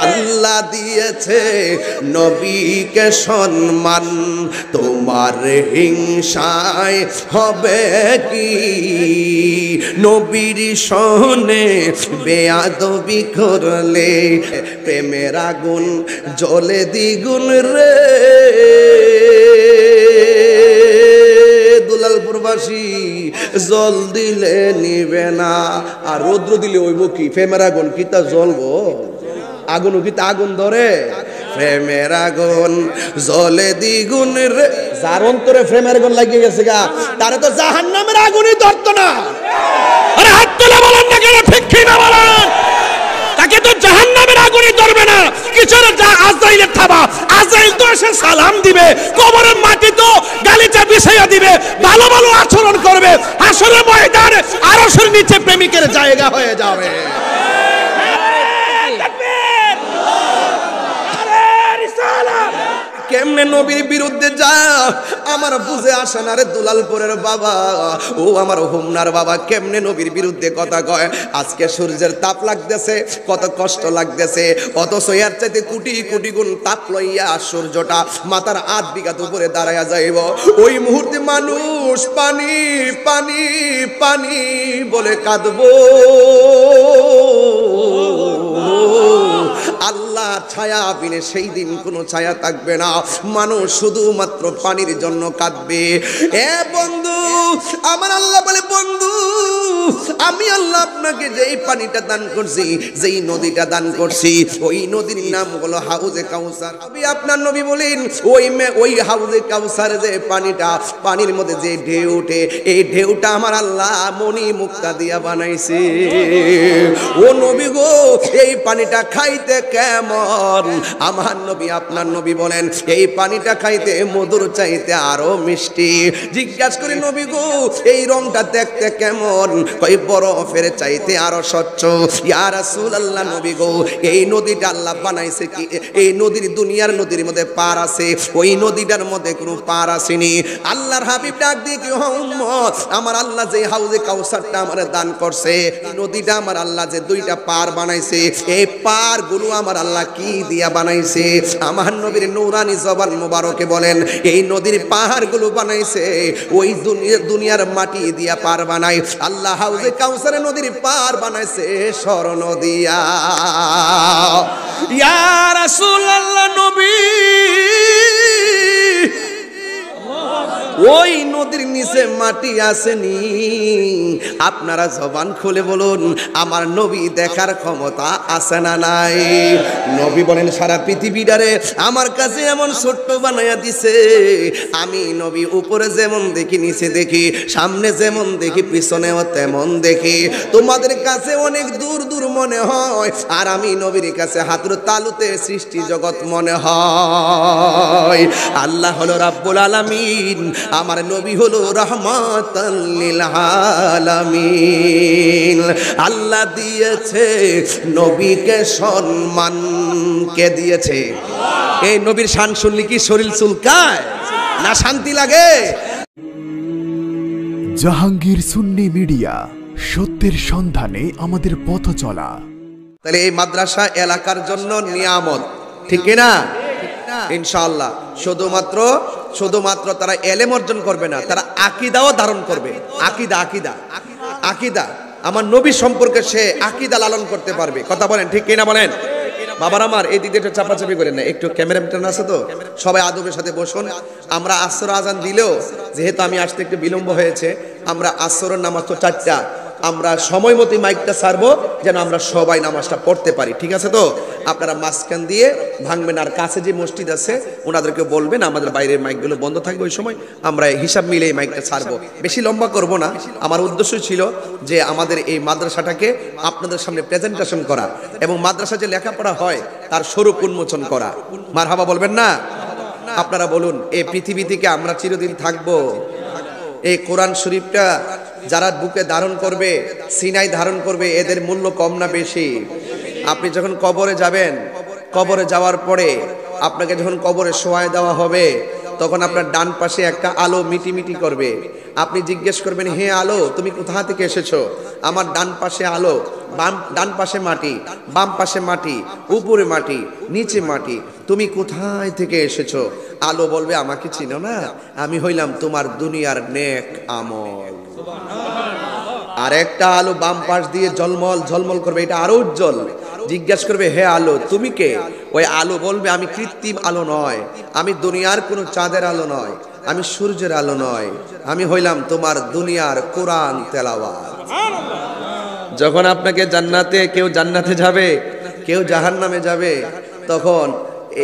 আল্লাহ দিয়েছে নবীকে সম্মান, তোমার হিংসায় হবে কি? নবীর শোনে বেয়াদবি করলে প্রেমের আগুন জ্বলে দ্বিগুণ রে। দুলালপুরবাসী জল দিলে নিবে না, আর রৌদ্র দিলে হইব কি? প্রেমের আগুন কি তা জ্বলবো? আগুন কি তা আগুন ধরে? প্রেমের আগুন জ্বলে দ্বিগুণ রে। যার অন্তরে প্রেমের আগুন লাগিয়ে গেছে গা, তারে তো জাহান্নামের আগুনই ধরতো না। আরে হাত তুলে বলেন না কেন? ঠিক কি না বলেন? তাকে তো জাহান্নামের আগুনই ধরবে না। কিসের যা আজরাইলের থাবা? আজরাইল তো এসে সালাম দিবে, কবরের মাটি তো গালিচা বিছাইয়া দিবে, ভালো ভালো আচরণ করবে, হাসরের ময়দানে আরশের নিচে প্রেমিকের জায়গা হয়ে যাবে। কেমনে নবীর বিরুদ্ধে যা আমার বুঝে আসে না রে দুলালপুরের বাবা, ও আমার হোমনার বাবা, কেমনে নবীর বিরুদ্ধে কথা কয়। আজকে সূর্যের তাপ লাগতেছে, কত কষ্ট লাগতেছে, অথচ এর চাইতে কোটি কোটি গুণ তাপ লইয়া সূর্যটা মাথার 8 বিঘা উপরে দাঁড়াইয়া যাইব। ওই মুহূর্তে মানুষ পানি পানি পানি বলে কাঁদবো। আল্লাহ ছায়া বিনে সেই দিন কোনো ছায়া থাকবে না, মানুষ শুধুমাত্র পানির জন্য কাঁদবে। এ বন্ধু, আমার আল্লাহ বলে, বন্ধু আমি আল্লাহ আপনাকে যেই পানিটা দান করছি, যেই নদীটা দান করছি, ওই নদীর নাম হলো হাউজে কাউসার। আমি আপনার নবী বলেন, ওই হাউজে কাউসার যে পানিটা, পানির মধ্যে যে ঢেউ ওঠে, এই ঢেউটা আমার আল্লাহ মণি মুক্তা দিয়া বানাইছে। ও নবী গো, এই পানিটা খাইতে কেমন? আমার নবী আপনার নবী বলেন, এই পানিটা খাইতে মধুর চাইতে আরো মিষ্টি। জিজ্ঞাসা করি, নবী গো এই রংটা দেখতে কেমন? কই বরফের চাইতে আরো স্বচ্ছ। ইয়া রাসূলুল্লাহ, নবী গো এই নদীটা আল্লাহ বানাইছে কি? এই নদীর দুনিয়ার নদীর মধ্যে পার আছে, ওই নদীটার মধ্যে কোনো পার আসেনি। আল্লাহর হাবিব ডাক দিয়ে কি, উম্মত আমার আল্লাহ যে হাউজে কাউসারটা আমার দান করছে, এই নদীটা আমার আল্লাহ যে 2টা পার বানাইছে, এই পার গুলো আমার আল্লাহ কি দিয়া বানাইছে? আমার নবীর নূরানি জবান মোবারকে বলেন, এই নদীর পাহাড় গুলো বানাইছে ওই দুনিয়ার মাটি দিয়া পার বানাই। আল্লাহ হাউজে কাউসারে নদীর পার বানাইছে স্বর্ণ দিয়া। ইয়া রাসূলুল্লাহ, নবী ওই নদীর নিচে মাটি আসেনি? আপনারা জবান খুলে বলুন, আমার নবী দেখার ক্ষমতা আছে না নাই? নবী বলেন, সারা পৃথিবীটারে আমার কাছে এমন ছোট্ট বানাইয়া দিছে, আমি নবী উপরে যেমন দেখি, নিচে দেখি, সামনে যেমন দেখি, পিছনেও তেমন দেখি। তোমাদের কাছে অনেক দূর দূর মনে হয়, আর আমি নবীর কাছে হাতের তালুতে সৃষ্টি জগৎ মনে হয়। আল্লাহ হলো রাব্বুল আলামিন, আমার নবী হলো রাহমাতাল লিল আলামিন। আল্লাহ দিয়েছে নবীকে সম্মান। কে দিয়েছে? এই নবীর শান শুনলে কি শরীর চুলকায় না শান্তি লাগে? জাহাঙ্গীর সুন্নি মিডিয়া, সত্যের সন্ধানে আমাদের পথ চলা। তাহলে এই মাদ্রাসা এলাকার জন্য নিয়ামত, ঠিক না? ইনশাআল্লাহ শুধুমাত্র তারা এলেম অর্জন করবে না, তারা আকীদাও ধারণ করবে। আকীদা আমার নবী সম্পর্কে সে আকীদা লালন করতে পারবে। কথা বলেন, ঠিক কিনা বলেন? বাবার আমার এই দিকে একটু চাপাচাপি করেন না, একটু ক্যামেরাম্যান আছে তো, সবাই আদবের সাথে বসুন। আমরা আসর আজান দিলেও, যেহেতু আমি আসতে একটু বিলম্ব হয়েছে, আমরা আসরের নামাজ তো 4টা, আমরা সময় মতো মাইকটা ছাড়বো যেন আমরা সবাই নামাজটা পড়তে পারি, ঠিক আছে তো? আপনারা মাঝখান দিয়ে ভাঙবেন, আর কাছে যে মসজিদ আছে ওনাদেরকে বলবেন আমাদের বাইরের মাইকগুলো বন্ধ থাকবে, ওই সময় আমরা হিসাব মিলে এই মাইকটা ছাড়বো। বেশি লম্বা করব না, আমার উদ্দেশ্য ছিল যে আমাদের এই মাদ্রাসাটাকে আপনাদের সামনে প্রেজেন্টেশন করা এবং মাদ্রাসা যে লেখাপড়া হয় তার স্বরূপ উন্মোচন করা। মারহাবা বলবেন না? আপনারা বলুন, এই পৃথিবী থেকে আমরা চিরদিন থাকবো? এই কোরআন শরীফটা যারা বুকে ধারণ করবে, সিনাই ধারণ করবে, এদের মূল্য কম না বেশি? আপনি যখন কবরে যাবেন, কবরে যাওয়ার পরে আপনাকে যখন কবরে শোয়ায় দেওয়া হবে, তখন আপনার ডান পাশে একটা আলো মিটিমিটি করবে। আপনি জিজ্ঞেস করবেন, হে আলো তুমি কোথা থেকে এসেছো? আমার ডান পাশে আলো, ডান পাশে মাটি, বাম পাশে মাটি, উপরে মাটি, নিচে মাটি, তুমি কোথায় থেকে এসেছো? আলো বলবে, আমাকে চিনো না? আমি হইলাম তোমার দুনিয়ার নেক আমল। আর একটা আলো বাম পাশ দিয়ে ঝলমল ঝলমল করবে, এটা আরো উজ্জ্বল। জিজ্ঞাসা করবে, হে আলো তুমি কে? ওই আলো বলবে, আমি কৃত্রিম আলো নয়, আমি দুনিয়ার কোনো চাঁদের আলো নয়, আমি সূর্যের আলো নয়, আমি হইলাম তোমার দুনিয়ার কোরআন তেলাওয়াত। যখন আপনাকে জান্নাতে, কেউ জান্নাতে যাবে, কেউ জাহান্নামে যাবে, তখন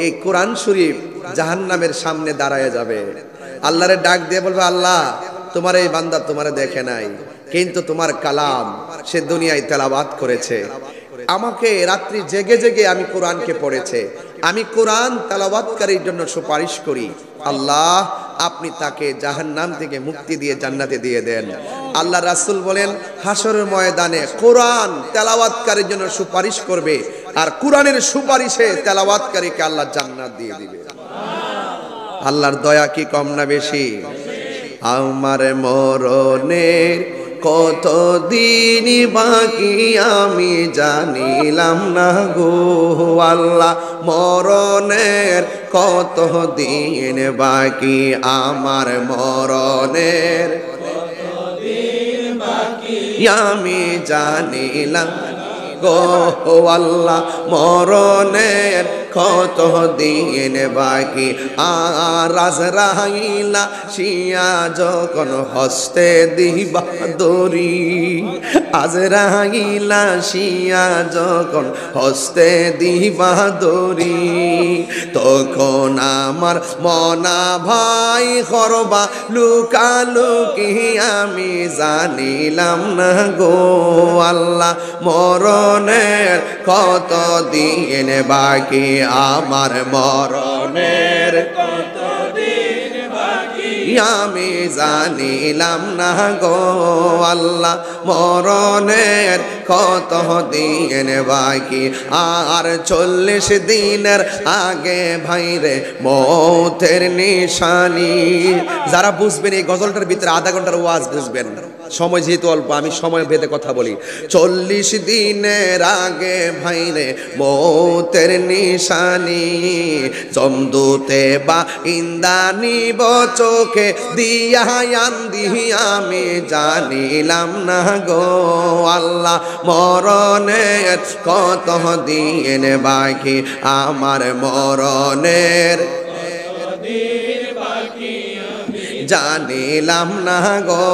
এই কোরআন শরীফ জাহান্নামের সামনে দাঁড়ায় যাবে। আল্লাহরে ডাক দিয়ে বলবে, আল্লাহ তোমার এই বান্দা তোমারে দেখে নাই, কিন্তু তোমার কালাম সে দুনিয়ায় তেলাওয়াত করেছে। আমাকে রাত্রি জেগে জেগে আমি কোরআনকে পড়েছে, আমি কোরআন তেলাওয়াতকারীর জন্য সুপারিশ করি। আল্লাহ আপনি তাকে জাহান্নাম থেকে মুক্তি দিয়ে জান্নাতে দিয়ে দেন। আল্লাহ রাসূল বলেন, হাসরের ময়দানে কোরআন তেলাওয়াতকারীর জন্য সুপারিশ করবে, আর কোরআনের সুপারিশে তেলাওয়াতকারীকে আল্লাহ জান্নাত দিয়ে দিবে। আল্লাহর দয়া কি কম না বেশি? আমার মরণের কত দিন বাকি আমি জানিলাম না গো আল্লাহ, মরণের কত দিন বাকি, আমার মরণের কত দিন বাকি আমি জানিলাম গো আল্লাহ, মরণের কত দিন বাকি। আর আজরাইলা শিয়া যখন হস্তে দিবা দড়ি, আজরাইলা শিয়া যখন হস্তে দিবা দড়ি, তখন আমার মনা ভাই করবা লুকালুকি আমি জানিলাম না গো আল্লাহ, মরণের কত দিন বাকি, আমার মরণের কত দিন বাকি আমি জানিলাম না গো আল্লাহ, মরণের কত দিন বাকি। আর 40 দিনের আগে ভাইরে মৌতের নিশানি। যারা বুঝবেন এই গজলটার ভিতরে আধা ঘন্টার ওয়াজ বুঝবেন, সময় যেহেতু অল্প আমি সময় ভেদে কথা বলি। 40 দিনের আগে ভাইরে মৌতের নিশানি, জমদূতে বা ইন্দানি চোখে দিয়া আন্দি আমি জানিলাম না গো আল্লাহ, মরণের কত দিন বাকি, আমার মরণের জানিলাম না গো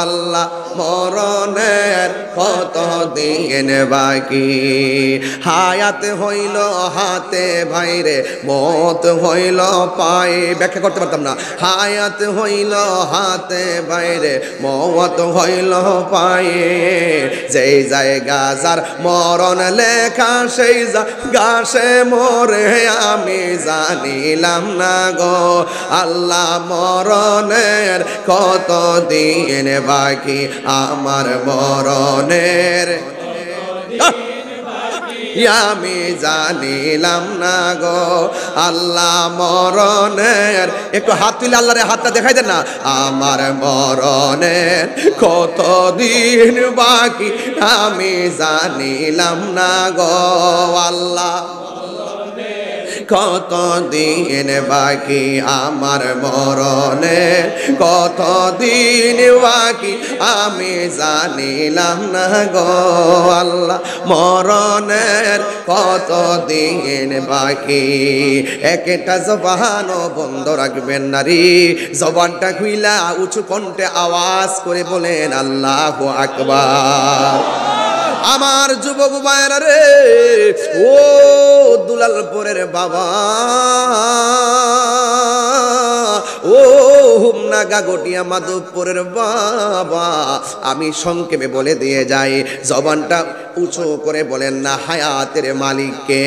আল্লাহ, মরণের কত দিন বাকি। হায়াত হইল হাতে ভাইরে মত হইল পায়ে, ব্যাখ্যা করতে পারতাম না। হায়াত হইল হাতে ভাইরে মত হইল পায়ে, যেই জায়গা যার মরণ লেখা সেই গাছে মরে আমি জানিলাম না গো আল্লাহ, মরণের কত দিন বাকি, আমার মরণের আমি জানিলাম না গো আল্লাহ, মরণের। একটু হাত তুলে আল্লাহরে হাতটা দেখাই দেন না। আমার মরণের কত দিন বাকি আমি জানিলাম না গো আল্লাহ, কত দিন বাকি, আমার মরণের কত দিন বাকি আমি জানিলাম না গো আল্লাহ, মরণের কত দিন বাকি। একটা জবান বন্ধ রাখবেন নারী, জবানটা খুইলা উঁচু কণ্ঠে আওয়াজ করে বলেন আল্লাহু আকবার। আমার যুবক ভাইরা রে, ও দুলালপুরের বাবা, ও হুমনাগা গটিয়া মাধবপুরের বাবা, আমি সংক্ষেপে বলে দিয়ে যাই, জবানটা উঁচু করে বলেন না হায়াতের মালিককে।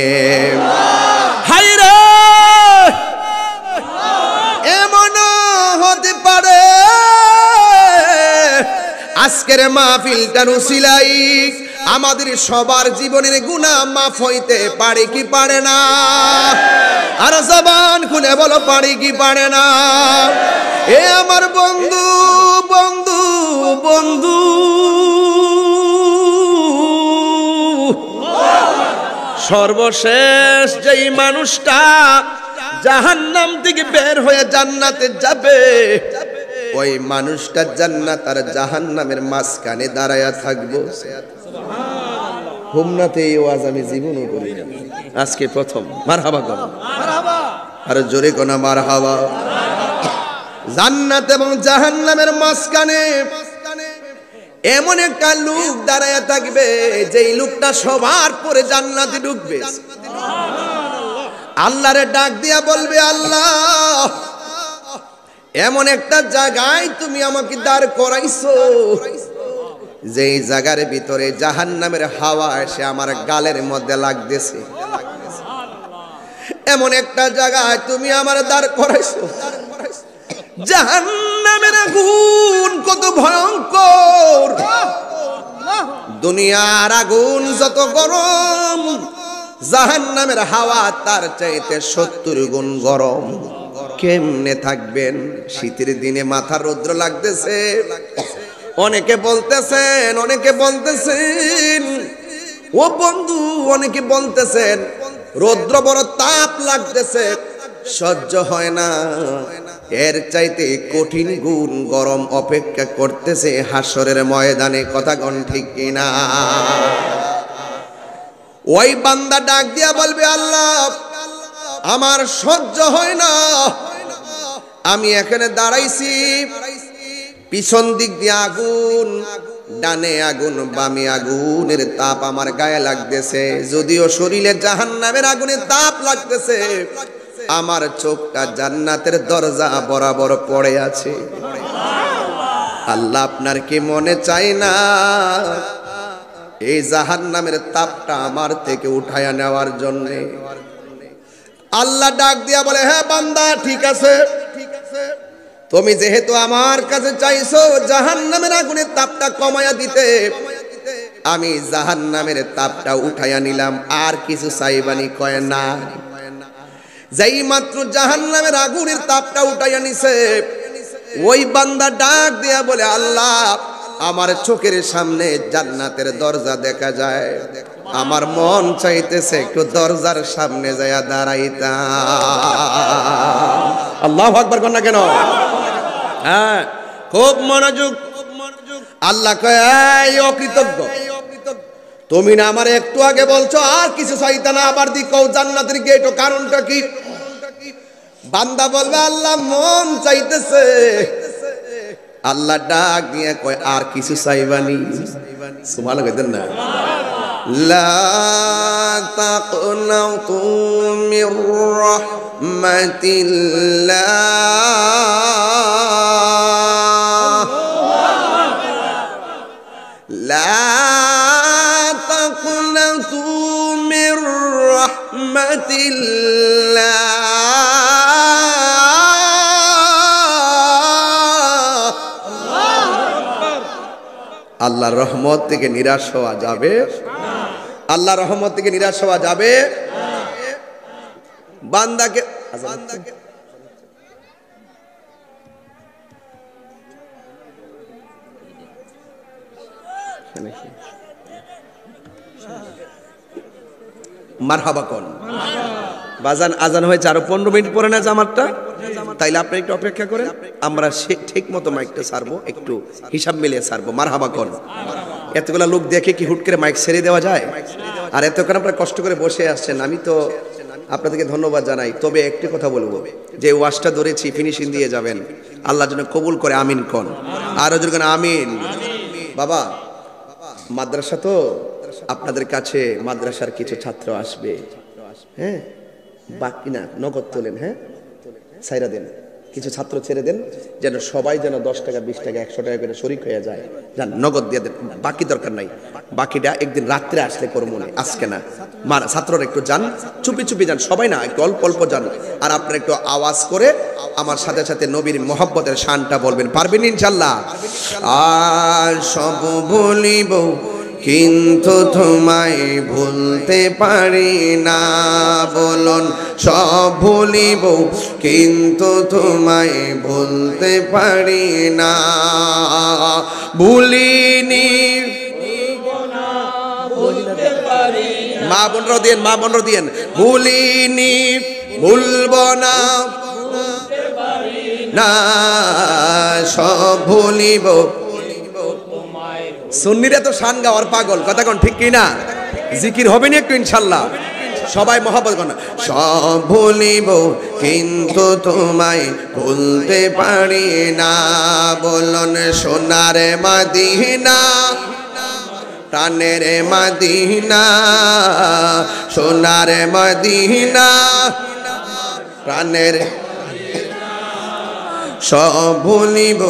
হায় রে, এমন হতে পারে আজকের মাহফিলটার উসিলাই আমাদের সবার জীবনের গুনাহ মাফ হইতে পারে কি পারে না? আর জবান খুলে বলো, পারে কি পারে না? এ আমার বন্ধু বন্ধু বন্ধু, সর্বশেষ যেই মানুষটা জাহান্নাম থেকে বের হয়ে জান্নাতে যাবে, ওই মানুষটা জান্নাত আর জাহান্নামের মাঝখানে দাঁড়ায়া থাকবো। হোমনাতে এই ওয়াজ আমি জীবনও করি না, আজকে প্রথম। মারহাবা করো, আর জোরে কোনা মারহাবা। জান্নাত এবং জাহান্নামের মাঝখানে এমন একটা লোক দাঁড়ায়া থাকবে, যেই লোকটা সবার পরে জান্নাতে ঢুকবে। আল্লাহরে ডাক দিয়া বলবে, আল্লাহ এমন একটা জায়গায় তুমি আমাকে দাঁড় করাইছো, যেই জায়গার ভিতরে জাহান্নামের হাওয়া এসে আমার গালের মধ্যে লাগতেছে। এমন একটা জায়গায় তুমি আমার দাঁড় করাইছো, জাহান্নামের আগুন কত ভয়ঙ্কর। দুনিয়ার আগুন যত গরম, জাহান্নামের হাওয়া তার চাইতে 70 গুণ গরম। কেমনে থাকবেন? শীতের দিনে মাথা রৌদ্র লাগতেছে, অনেকে বলতেছেন ও বন্ধু, অনেকে বলতেছেন রৌদ্র বড় তাপ লাগতেছে, সহ্য হয় না। এর চাইতে কঠিন গুণ গরম অপেক্ষা করতেছে হাসরের ময়দানে। কথা কোন ঠিক কিনা? ওই বান্দা ডাক দিয়া বলবে, আল্লাহ আমার সহ্য হয় না, আমি এখানে দাঁড়াইছি, পিছন দিক দিয়ে আগুন, ডানে আগুন বামে আগুনের তাপ আমার গায়ে লাগতেছে। যদিও শরীরে জাহান্নামের আগুনের তাপ লাগতেছে, আমার চোখটা জান্নাতের দরজা বরাবর পড়ে আছে। আল্লাহ আপনার কি মনে চায় না এই জাহান্নামের তাপটা আমার থেকে উঠায়া নেওয়ার জন্য? আল্লাহ ডাক দিয়া বলে, হ্যাঁ বান্দা, ঠিক আছে, তুমি যেহেতু আমার কাছে চাইছো জাহান্নামের আগুনের তাপটা কমায়া দিতে, আমি জাহান্নামের তাপটা উঠায়া নিলাম, আর কিছু চাইবানি? কয় না। যেই মাত্র জাহান্নামের আগুনের তাপটা উঠাইয়া নিছে, ওই বান্দা ডাক দিয়া বলে, আল্লাহ আমার চোখের সামনে জান্নাতের দরজা দেখা যায়, আমার মন চাইতেছে একটু দরজার সামনে যায়া দাঁড়াইতাম। আল্লাহু আকবার কর না কেন? হ্যাঁ, খুব মনোযোগ। আল্লাহ কয়, এই অকৃতজ্ঞ, তুমি না আমার একটু আগে বলছো আর কিছু চাইতা না, আবার দিকও জান্নাতের গেট, কারণটা কি? বান্দা বলবে, আল্লাহ মন চাইতেছে। আল্লাহ ডাক দিয়ে কয়, আর কিছু চাইবানি? সুবহানাল্লাহ কইতেন না? লা তাকনাতু মির রাহমাতিল্লাহ, লা তাকনাতু মির রাহমাতিল্লাহ, আল্লাহর রহমত থেকে নিরাশ হওয়া যাবে? আল্লাহর রহমত থেকে নিরাশ হওয়া যাবে? বান্দাকে মারহাবা কোন বাজান, আজান হয়েছে, আরো 15 মিনিট পরে না জামাতটা, তাইলে আপনি একটু অপেক্ষা করেন, আমরা ঠিক মতো মাইকটা ছাড়বো, একটু হিসাব মিলিয়ে ছাড়বো। মারহাবা কোন। এতগুলা লোক দেখে কি হুট করে মাইক ছেড়ে দেওয়া যায়? আর এতক্ষণ আপনারা কষ্ট করে বসে আসছেন, আমি তো আপনাদেরকে ধন্যবাদ জানাই। তবে একটি কথা বলবো, যে ওয়াজটা ধরেছি ফিনিশিং দিয়ে যাবেন, আল্লাহ যেন কবুল করে। আমিন কোন, আরো জোরে কোন আমিন। বাবা, মাদ্রাসা তো আপনাদের কাছে, মাদ্রাসার কিছু ছাত্র আসবে, হ্যাঁ, বাকি না নগদ তোলেন, হ্যাঁ, ছাইরা দেন, কিছু ছাত্র ছেড়ে দেন, যেন সবাই যেন 10 টাকা 20 টাকা 100 টাকা করে শরিক হয়ে যায়। যান, নগদ দিয়ে দেন, বাকি দরকার নাই, বাকিটা একদিন রাত্রে আসলে করব মনে, আজকে না। ছাত্ররা একটু যান, চুপি চুপি যান, সবাই না, একটু অল্প অল্প যান। আর আপনারা একটু আওয়াজ করে আমার সাথে সাথে নবীর মহব্বতের শানটা বলবেন, পারবেন ইনশাআল্লাহ? আর সব ভুলিব কিন্তু তোমায় ভুলতে পারি না। বলুন সব ভুলিব কিন্তু তোমায় ভুলতে পারি না। ভুলিনি মা বোনরা দিয়েন, মা বোনরা দিয়েন। ভুলিনি ভুলব না না, সব ভুলিব। সুন্নিরা তো শান গাওয়ার পাগল, কথা কোন ঠিক কি না? জিকির হবে না একটু ইনশাল্লাহ, সবাই মহব্বত করেন। সব ভুলিব কিন্তু তোমায় ভুলতে পারি না। বলুন সোনার মদিনা, প্রাণের মদিনা, সোনার মদিনা, প্রাণের। সব ভুলিব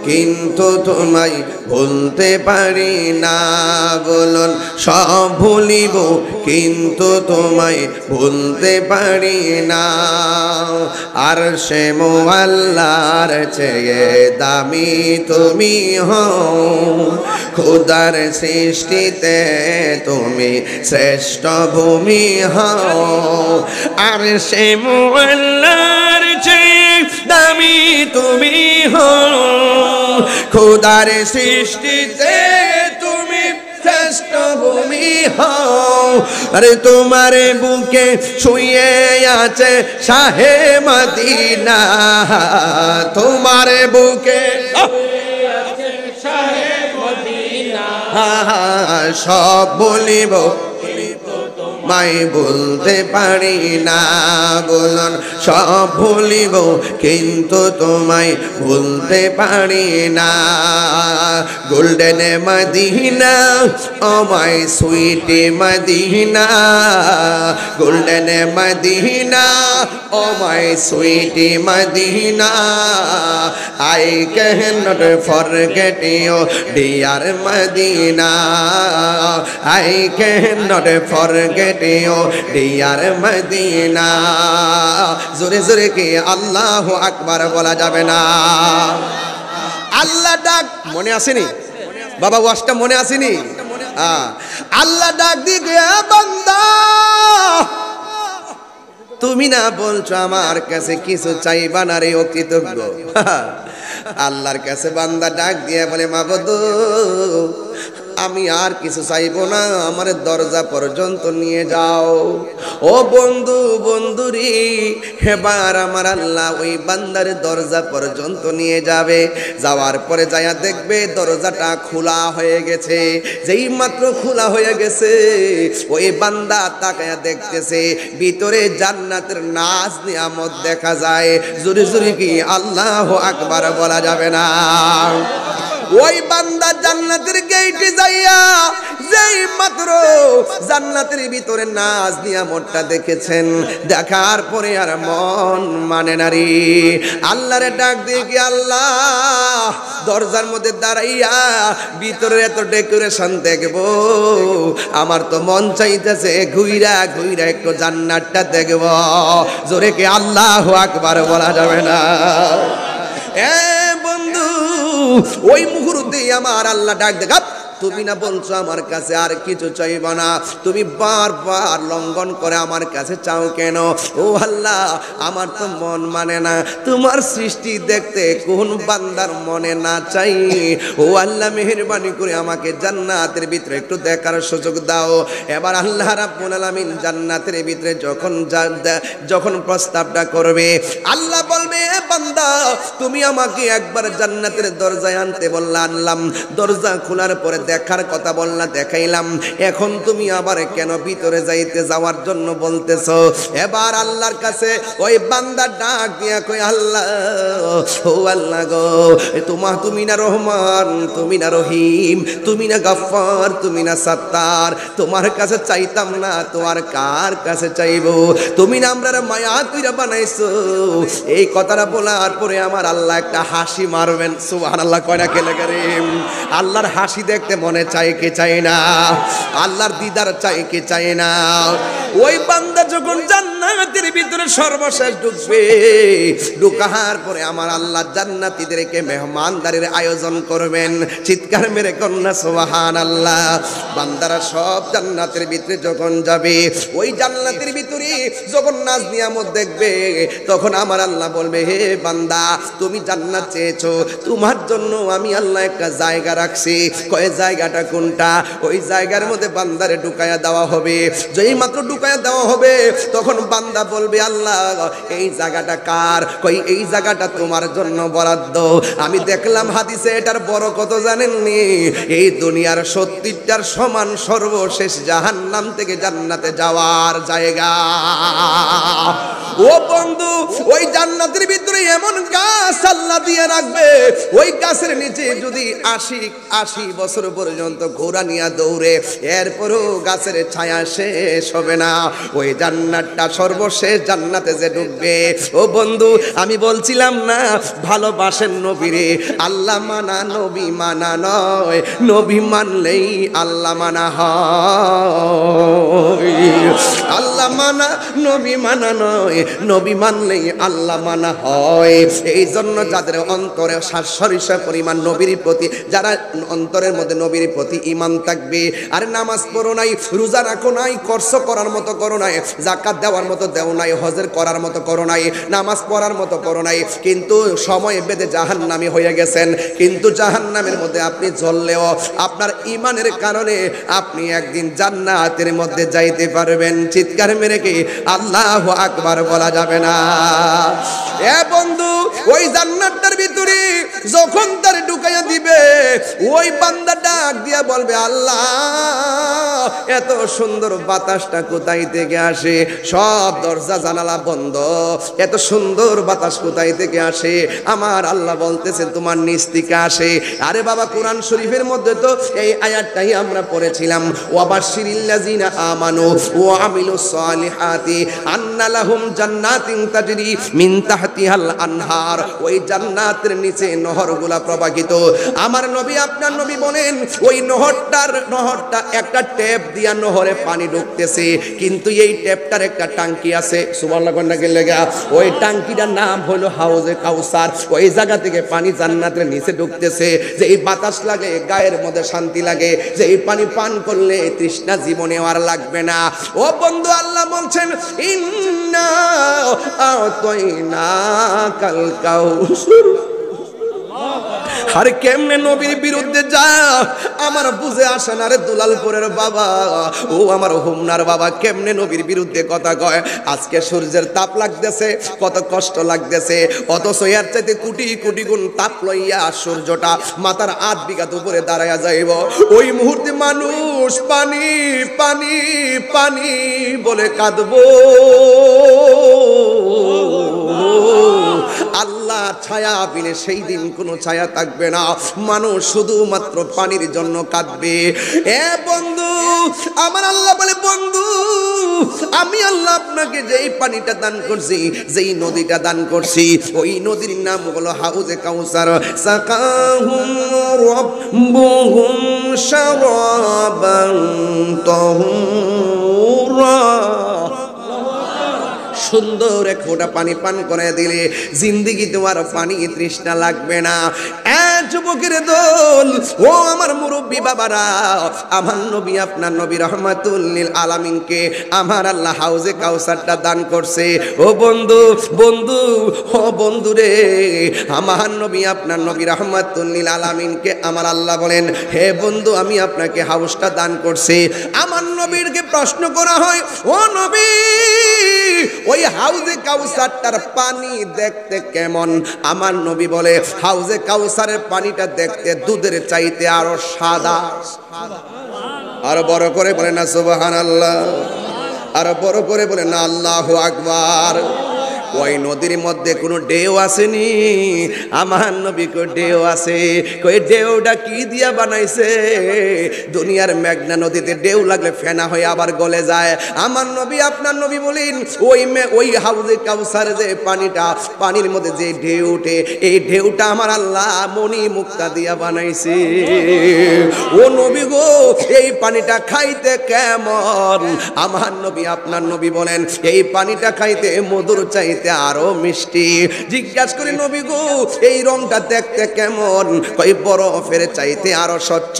কিন্তু তোমায় ভুলতে পারি না। বলুন সব ভুলিব কিন্তু তোমায় ভুলতে পারি না। আর সে মোয়াল্লার চেয়ে দামি তুমি হও, খোদার সৃষ্টিতে তুমি শ্রেষ্ঠ ভূমি হও। আর সে মোয়াল্লার চেয়ে দামি তুমি হও, খোদার সৃষ্টিতে তুমি শ্রেষ্ঠ ভূমি হও। আরে তোমার বুকে শুয়ে আছে শাহে মদিনা, তোমার বুকে সব বলিব মাই বলতে পারি না। বলুন সব ভুলিব কিন্তু তোমায় ভুলতে পারি না। Golden Madina oh my sweet Madina, golden Madina oh my sweet Madina. I cannot forget you dear Medina, I cannot forget you dear Medina। জোরে জোরে কি আল্লাহু আকবার বলা যাবে না? আল্লাহ ডাক মনে আসেনি বাবা? ওয়াজটা মনে আসেনি? আল্লাহ ডাক দিয়ে বান্দা, তুমি না বলছো আমার কাছে কিছু চাইবা না রে অকৃতজ্ঞ। আল্লাহর কাছে বান্দা ডাক দিয়ে বলে মাবুদ আমি আর কিছু চাইবো না, আমার দরজা পর্যন্ত নিয়ে যাও। ও বন্ধু বন্ধুরি, এবার আমার আল্লাহ ওই বান্দার দরজা পর্যন্ত নিয়ে যাবে। যাওয়ার পরে যায়া দেখবে দরজাটা খোলা হয়ে গেছে। যেই মাত্র খোলা হয়ে গেছে ওই বান্দা তাকায়া দেখতেছে ভিতরে জান্নাতের নাজ নিয়ামত দেখা যায়। জোরে জোরে কি আল্লাহু আকবার বলা যাবে না? ওই বান্দা জান্নাতের গেটে যাইয়া যেই মাত্র জান্নাতের ভিতরে নাজ নিয়ামতটা দেখেছেন, দেখার পরে আর মন মানে না রে। আল্লাহরে ডাক দিয়ে কি আল্লাহ দরজার মধ্যে দাঁড়াইয়া ভিতরে এত ডেকোরেশন দেখবো, আমার তো মন চাইতেছে ঘুইরা ঘুইরা একটু জান্নাতটা দেখব। জোরে কি আল্লাহু আকবার বলা যাবে না? ওই মুহূর্তে আমার আল্লাহ ডাক দেখ, তুমি না বলছো আমার কাছে আর কিছু চাইবা না, তুমি বারবার লঙ্ঘন করে আমার কাছে চাও কেন? ও আল্লাহ আমার তো মন মানে না, তোমার সৃষ্টি দেখতে কোন বান্দার মনে না চাই? ও আল্লাহ মেহেরবানি করে আমাকে জান্নাতের ভিতরে একটু দেখার সুযোগ দাও। এবার আল্লাহ রাব্বুল আলামিন জান্নাতের ভিতরে যখন প্রস্তাবটা করবে, আল্লাহ বলবে বান্দা তুমি আমাকে একবার জান্নাতের দরজায় আনতে বললা, আনলাম। দরজা খোলার পরে দেখার কথা বললা, দেখাইলাম। এখন তুমি আবার কেন ভিতরে যাওয়ার জন্য বলতেছো? এবার আল্লাহর কাছে ওই বান্দা ডাক দিয়া কই আল্লাহ, ও আল্লাহ গো, তুমি না রহমান, তুমি না রহিম, তুমি না গফফার, তুমি না সাত্তার, তোমার কাছে চাইতাম না তোমার কার কাছে চাইবো? তুমি না আমরা মায়া কইরা বানাইছো। এই কথাটা বলার পরে আমার আল্লাহ একটা হাসি মারবেন। সুবহানাল্লাহ কয়না কেলে কারীম। আল্লাহর হাসি দেখতে মনে চাই কি চাই না? আল্লাহর দিদার চাই কি চাই না? ওই বান্দা যখন জান্নাতের ভিতরে সর্বশেষ ঢুকবে। ঢুকার পরে আমার আল্লাহ জান্নাতীদেরকে মেহমানদারির আয়োজন করবেন। চিৎকার মেরে কন্যা সুবহানাল্লাহ। বান্দারা সব জান্নাতের ভিতরে যখন যাবে, ওই জান্নাতের ভিতরে যখন নাজ নিয়ামত দেখবে, তখন আমার আল্লাহ বলবে, হে বান্দা, তুমি জান্নাত চেয়েছো, তোমার জন্য আমি আল্লাহ একটা জায়গা রাখছি। কয় জায়গাটা কোনটা? ওই জায়গার মধ্যে বান্দারে ঢুকায়া দেওয়া হবে। যেই মাত্র ঢুকায়া দেওয়া হবে, তখন বান্দা বলবে, আল্লাহ এই জায়গাটা কার? কই এই জায়গাটা তোমার জন্য বরাদ্দ। আমি দেখলাম হাদিসে এটার বড় কত জানেননি? এই দুনিয়ার 70টার সমান সর্বশেষ জাহান্নাম থেকে জান্নাতে যাওয়ার জায়গা। ও বন্ধু, ওই জান্নাতের ভিতরে এমন গাছ আল্লাহ দিয়ে রাখবে, ওই গাছের নিচে যদি 80 বছর পর্যন্ত ঘোড়া নিয়ে দৌড়ে, এরপরও গাছের ছায়া শেষ হবে না। ওই জান্নাতটা সর্বশেষ জান্নাতে যে ঢুকবে, ও বন্ধু আমি বলছিলাম না, ভালোবাসেন নবীরে। আল্লাহ মানা নবী মানা নয়, নবী মানলেই আল্লাহ মানা হয়। আল্লাহ মানা নবী মানা নয়, নবী মানলেই আল্লাহ মানা হয়। এই জন্য যাদের অন্তরে সরিষা পরিমাণ নবীর প্রতি, যারা অন্তরের মধ্যে নবীর প্রতি ঈমান থাকবে, আর নামাজ পড়ো নাই, রোজা রাখো নাই, খরচ করার মতো করো নাই, যাকাত দেওয়ার মতো দেও নাই, হজের করার মতো করো নাই, নামাজ পড়ার মতো করো নাই, কিন্তু সময় বেঁধে জাহান্নামী হয়ে গেছেন। কিন্তু জাহান্নামের মধ্যে আপনি জ্বললেও আপনার ঈমানের কারণে আপনি একদিন জান্নাতের মধ্যে যাইতে পারবেন। চিৎকার মেরে কি আল্লাহু আকবার বলা যাবে না? এ বন্ধু, ওই জান্নাতটার ভিতরে যখন তার ঢুকাইয়া দিবে, ওই বান্দা ডাক দিয়া বলবে, আল্লাহ এত সুন্দর বাতাসটা কোথায় থেকে আসে? সব দরজা জানালা বন্ধ, এত সুন্দর বাতাস কোথায় থেকে আসে? আমার আল্লাহ বলতেছে তোমার নিচ থেকে আসে। আরে বাবা, কোরআন শরীফের মধ্যে তো এই আয়াতটাই আমরা পড়েছিলাম, ওয়াবাশশিরিল্লাযিনা আমানু ওয়া আমিলুস সালিহাতি আন্না লাহুম জান্নাতিন তাজরি মিন তাহতিহাল আনহার। ওই জান্নাতের নিচে নহরগুলা প্রবাহিত। আমার নবী, আপনার নবী বলেন, ওই নহরটা একটা ট্যাপ দিয়া নহরে পানি ঢুকতেছে, কিন্তু এই ট্যাপটার একটা টাঙ্কি আছে। সুবহানাল্লাহ কন্যাকে লেগা ওই টাঙ্কিটার নাম হলো হাউজে কাউসার। ওই জায়গা থেকে পানি জান্নাতের নিচে ঢুকতেছে। যে এই বাতাস লাগে গায়ের মধ্যে শান্তি লাগে, যে এই পানি পান করলে তৃষ্ণা জীবনে আর লাগবে না। ও বন্ধু, আল্লাহ বলছেন, ইন্না আতাইনাকাল কাউসার। আরে কেমনে নবীর বিরুদ্ধে যা, আমার বুঝে আসে না রে দুলালপুরের বাবা, ও আমার হোমনার বাবা, কেমনে নবীর বিরুদ্ধে কথা কয়। আজকে সূর্যের তাপ লাগতেছে, কত কষ্ট লাগতেছে, অথচ এর চাইতে কোটি কোটি গুণ তাপ লইয়া সূর্যটা মাথার 8 বিঘা উপরে দাঁড়াইয়া যাইব। ওই মুহূর্তে মানুষ পানি পানি পানি বলে কাঁদবো। আল্লাহ ছায়া বিনে সেই দিন কোনো ছায়া থাকবে না, মানুষ শুধুমাত্র পানির জন্য কাঁদবে। এ বন্ধু, আমার আল্লাহ বলে, বন্ধু আমি আল্লাহ আপনাকে যেই পানিটা দান করছি, যেই নদীটা দান করছি, ওই নদীর নাম হলো হাউজে কাউসার। সাকাহুম রাব্বুহুম শারাবান তাহুরা। সুন্দর এক ফোঁটা পানি পান করে দিলে জিন্দিগি তোমার পানি তৃষ্ণা লাগবে না। যুবকের দল, ও আমার মুরব্বী বাবারা, আমার নবী, আপনার নবী রহমাতুল লিল আলামিনকে আমার আল্লাহ হাউজে কাউসারটা দান করছে। ও বন্ধু, বন্ধু, ও বন্ধু রে, আমার নবী, আপনার নবী রহমাতুল লিল আলামিনকে আমার আল্লাহ বলেন, হে বন্ধু, আমি আপনাকে হাউসটা দান করছি। আমার নবীরকে প্রশ্ন করা হয়, ও নবী, ওই হাউজে কাউসারটার পানি দেখতে কেমন? আমার নবী বলে, হাউজে কাউসারের পানিটা দেখতে দুধের চাইতে আরো সাদা। আরো বড় করে বলে না সুবহানাল্লাহ, আরো বড় করে বলে না আল্লাহু আকবার। ওই নদীর মধ্যে কোনো ঢেউ আসেনি, আমার নবী কই ঢেউ আছে। কই ঢেউটা কি দিয়া বানাইছে? দুনিয়ার মেঘনা নদীতে ঢেউ লাগলে ফেনা হয়ে আবার গলে যায়। আমার নবী আপনার নবী বলেন ওই হাউজে কাউসার যে পানিটা, পানির মধ্যে যে ঢেউ ওঠে, এই ঢেউটা আমার আল্লাহ মণি মুক্তা দিয়া বানাইছে। ও নবী গো, এই পানিটা খাইতে কেমন? আমার নবী আপনার নবী বলেন এই পানিটা খাইতে মধুর চাইতে আরো মিষ্টি। জিজ্ঞাসা করি নবী গো, এই রংটা দেখতে কেমন? কই বরফের চাইতে আরো স্বচ্ছ।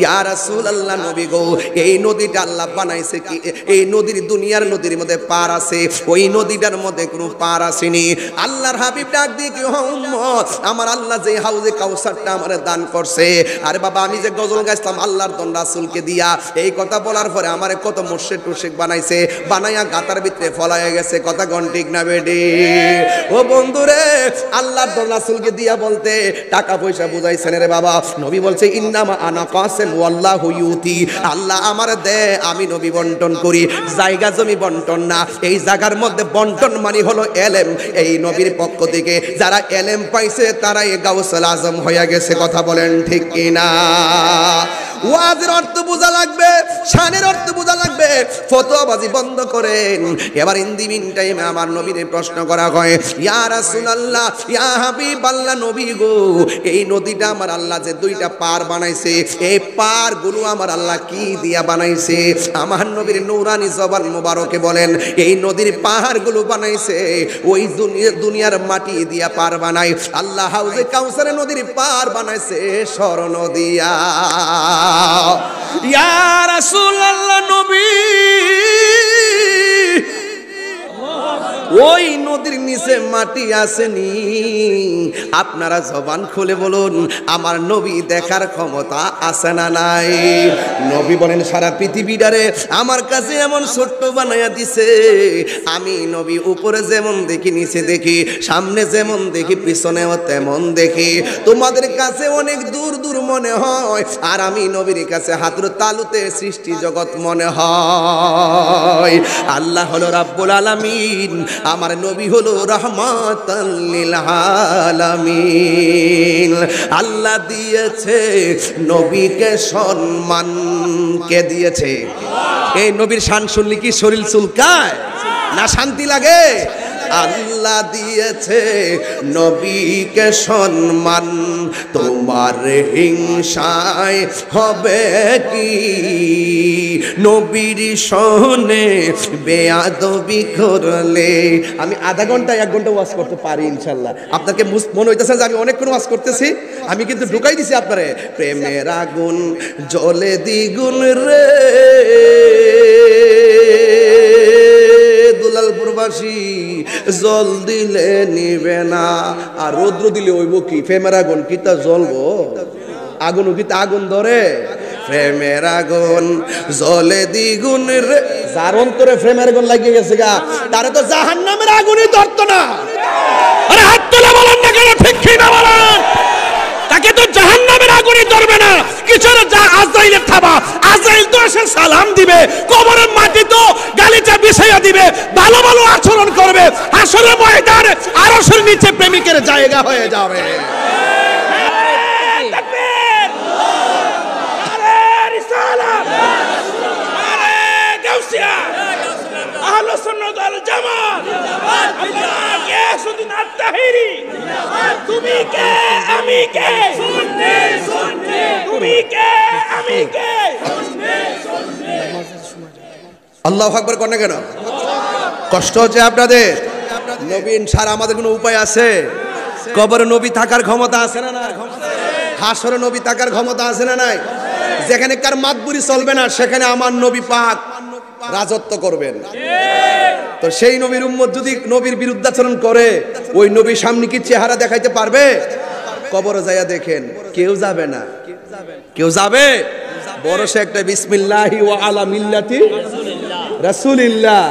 ইয়া রাসূলুল্লাহ, নবী গো, এই নদীটা আল্লাহ বানাইছে কি? এই নদীর দুনিয়ার নদীর মধ্যে পার আছে, ওই নদীটার মধ্যে কোনো পার আসেনি। আল্লাহর হাবিব ডাক দিয়ে কি, উম্মত, আমার আল্লাহ যে হাউজে কাউসারটা আমারে দান করছে, আরে বাবা আমি যে গজল গাইতাম আল্লাহর দন রাসূলকে দিয়া, এই কথা বলার পরে আমারে কত মুর্শিদ টুর্শিদ বানাইছে, বানাইয়া গাতার ভিতরে ফলাইয়া গেছে। কথা কোন ঠিক না বেডি? ও বন্ধুরে, আল্লাহর দন রাসূলকে দিয়া বলতে টাকা পয়সা বুঝাইছেন রে বাবা। নবী বলছে ইন্নামা আনা কাসিম ওয়াল্লাহু ইউতি, আল্লাহ আমার দে, আমি নবী বন্টন করি। জায়গা জমি বন্টন না, এই জায়গার মধ্যে বন্টন মানে হলো এলেম। এই নবীর পক্ষ থেকে যারা এলেম পাইছে তারাই গাউসুল আজম হয়ে গেছে। কথা বলেন ঠিক কিনা? ওয়াজের অর্থ বোঝা লাগবে, শানের অর্থ বোঝা লাগবে, ফতোয়াবাজি বন্ধ করেন। এবার ইন দি মিন টাইমে আমার নবীরে প্রশ্ন করা হয়, ইয়া রাসূলুল্লাহ, ইয়া হাবিবাল্লাহ, নবী গো, এই নদীটা আমার আল্লাহ যে দুইটা পার বানাইছে, এই পারগুলো আমার আল্লাহ কি দিয়া বানাইছে? আমার নবীর নূরানি জবান মুবারকে বলেন এই নদীর পাহাড়গুলো বানাইছে ওই দুনিয়ার মাটি দিয়া পার বানাই। আল্লাহ হাউজে কাউসারে নদীর পার বানাইছে স্বর্ণ দিয়া। ইয়া রাসূলুল্লাহ, নবী ওই নদীর নিচে মাটি আসেনি? আপনারা জবান খুলে বলুন, আমার নবী দেখার ক্ষমতা আছে না নাই? নবী বলেন সারা পৃথিবীটারে আমার কাছে এমন ছোট্ট বানাইয়া দিছে, আমি নবী উপরে যেমন দেখি, নিচে দেখি, সামনে যেমন দেখি, পিছনেও তেমন দেখি। তোমাদের কাছে অনেক দূর দূর মনে হয়, আর আমি নবীর কাছে হাতের তালুতে সৃষ্টি জগৎ মনে হয়। আল্লাহ হলো রাব্বুল আলামিন, আমার নবী হলো রাহমাতাল লিল আলামিন। আল্লাহ দিয়েছে নবীকে সম্মান, কে দিয়েছে? এই নবীর শান শুনলে কি শরীর চুলকায় না শান্তি লাগে? আল্লাহ দিয়েছে নবীকে সম্মান, তোমার হিংসায় হবে কি? নবীর শোনে বেয়াদবি করলে। আমি আধা ঘন্টা 1 ঘন্টা ওয়াজ করতে পারি ইনশাল্লাহ। আপনাকে মনে হইতেছে যে আমি অনেকক্ষণ ওয়াজ করতেছি, আমি কিন্তু ঢুকাই দিছি আপনারে। প্রেমের আগুন জ্বলে দ্বিগুণ রে দুলালপুরবাসী, জল দিলে নিবে না, আর রৌদ্র দিলে হইব কি? প্রেমের আগুন কি তা জ্বলবো? আগুন কি তা আগুন ধরে? প্রেমের আগুন জ্বলে দ্বিগুণ রে। যার অন্তরে প্রেমের আগুন লাগিয়ে গেছে গা, তারে তো জাহান্নামের আগুনই ধরতো না। আরে হাত তুলে বলেন না কেন? ঠিক কি না বলেন? তাকে তো জাহান্নামের আগুনই ধরবে না। কিসের আজরাইলের থাবা? আজরাইল তো এসে সালাম দিবে, কবরের মাটি তো গালিচা বিছাইয়া দিবে, ভালো ভালো আচরণ করবে, হাসরের ময়দানে আরশের নিচে প্রেমিকের জায়গা হয়ে যাবে। আহলে সুন্নাত ওয়াল জামাত, আল্লাহ কে সুদিন আত-তাহিরি, তুমি কে আমি কে? সুন্নি সুন্নি, তুমি কে আমি কে? সুন্নি সুন্নি। আল্লাহু আকবার কোন কেন? কষ্ট হচ্ছে আপনাদের? নবীন ছাড়া আমাদের কোনো উপায় আছে? কবরে নবী থাকার ক্ষমতা আছে না নাই? হাসরে নবী থাকার ক্ষমতা আছে না নাই? যেখানে কার মাতবুরি চলবে না সেখানে আমার নবী পাক রাজত্ব করবেন। তো সেই নবীর উম্মত যদি নবীর বিরুদ্ধাচরণ করে, ওই নবীর সামনে কি চেহারা দেখাইতে পারবে? কবরে যাইয়া দেখেন, কেউ যাবে না। কেউ যাবে? বড় সে একটা বিসমিল্লাহি ওয়া আলা মিল্লাতি রাসূলিল্লাহ,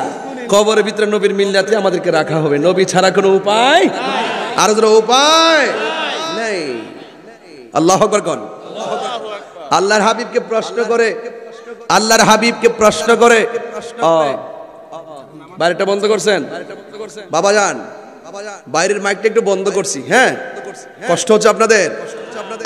কবরের ভিতরে নবীর মিল্লাতে আমাদেরকে রাখা হবে। নবী ছাড়া কোনো উপায় আর কোনো উপায় নেই। আল্লাহু আকবার কোন? আল্লাহর হাবিবকে প্রশ্ন করে, আল্লাহর হাবিবকে প্রশ্ন করে, বাড়িটা বন্ধ করছেন বাবা যান, বাইরের মাইকটা একটু বন্ধ করছি, হ্যাঁ কষ্ট হচ্ছে আপনাদের।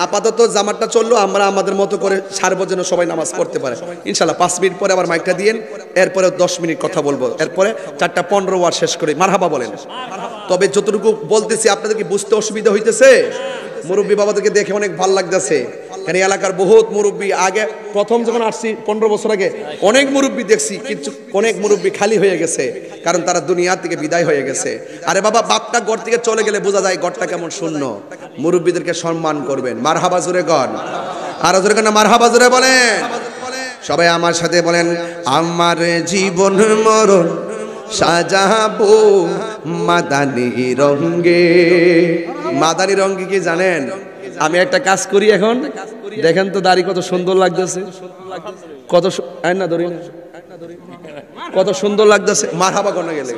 আপাতত জামাতটা চললো, আমরা আমাদের মতো করে সারবো যেন সবাই নামাজ পড়তে পারে ইনশাল্লাহ। 5 মিনিট পরে আবার মাইকটা দিয়েন, এরপরে 10 মিনিট কথা বলবো, এরপরে 4:15 ওয়ার শেষ করে মারহাবা বলেন। তবে যতটুকু বলতেছি আপনাদেরকে বুঝতে অসুবিধা হইতেছে? মুরব্বী বাবাদেরকে দেখে অনেক ভালো লাগতেছে, কারণ এলাকার বহুত মুরব্বী, আগে প্রথম যখন আসছি 15 বছর আগে অনেক মুরব্বী দেখছি, কিন্তু অনেক মুরব্বী খালি হয়ে গেছে, কারণ তারা দুনিয়া থেকে বিদায় হয়ে গেছে। আরে বাবা, বাপটা ঘর থেকে চলে গেলে বোঝা যায় ঘরটা কেমন শূন্য। মুরব্বীদেরকে সম্মান করবেন, মারহাবা জোরে গন, আরো জোরে গন, মারহাবা জোরে বলেন। সবাই আমার সাথে বলেন, আমার জীবন মরণ সাজাবো মাদানি রঙে। মাদানি রঙে কি জানেন? আমি একটা কাজ করি এখন, দেখেন তো দাড়ি কত সুন্দর লাগতেছে, কত না ধরি না, কত সুন্দর লাগতেছে। মারহাবা কোন গেলে